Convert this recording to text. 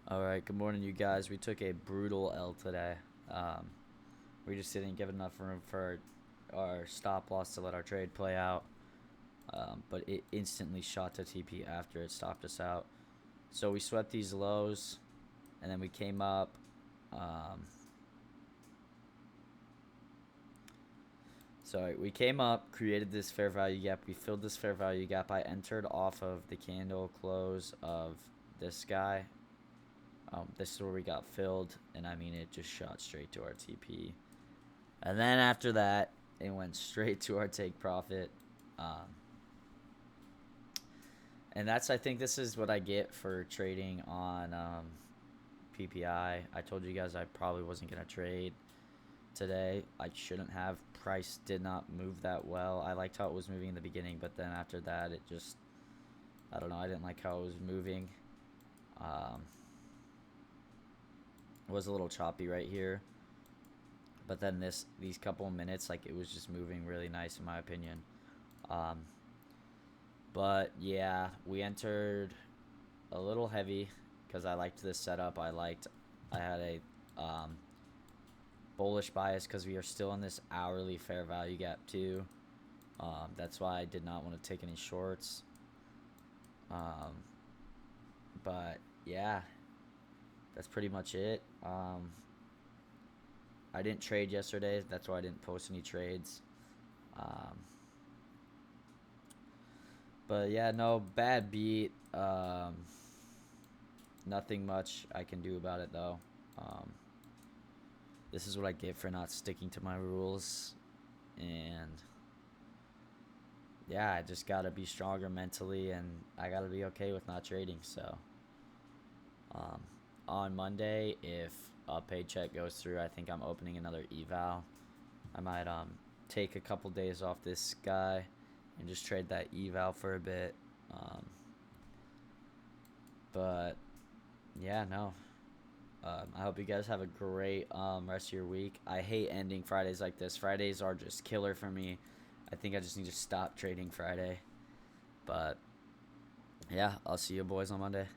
All right, good morning, you guys. We took a brutal L today. Um, we just didn't give enough room for our stop loss to let our trade play out. But it instantly shot to TP after it stopped us out. So we swept these lows, and then we came up. Um, we came up, created this fair value gap. We filled this fair value gap. I entered off of the candle close of this guy. This is where we got filled, and I mean, it just shot straight to our TP. And then after that, it went straight to our take profit. Um, and I think this is what I get for trading on PPI. I told you guys I probably wasn't going to trade today. I shouldn't have. Price did not move that well. I liked how it was moving in the beginning, but then after that, it just, I don't know, I didn't like how it was moving. It was a little choppy right here. But then these couple of minutes, like, it was just moving really nice in my opinion. But yeah, we entered a little heavy because I liked this setup. I had a bullish bias because we are still in this hourly fair value gap too. That's why I did not want to take any shorts. But yeah, that's pretty much it. I didn't trade yesterday. That's why I didn't post any trades. But yeah, no, bad beat. Nothing much I can do about it though. This is what I get for not sticking to my rules. And yeah, I just gotta be stronger mentally, and I gotta be okay with not trading. So on Monday, if a paycheck goes through, I think I'm opening another eval. I might take a couple days off this guy and just trade that eval for a bit. But yeah, no. I hope you guys have a great rest of your week. I hate ending Fridays like this. Fridays are just killer for me. I think I just need to stop trading Friday. But yeah, I'll see you boys on Monday.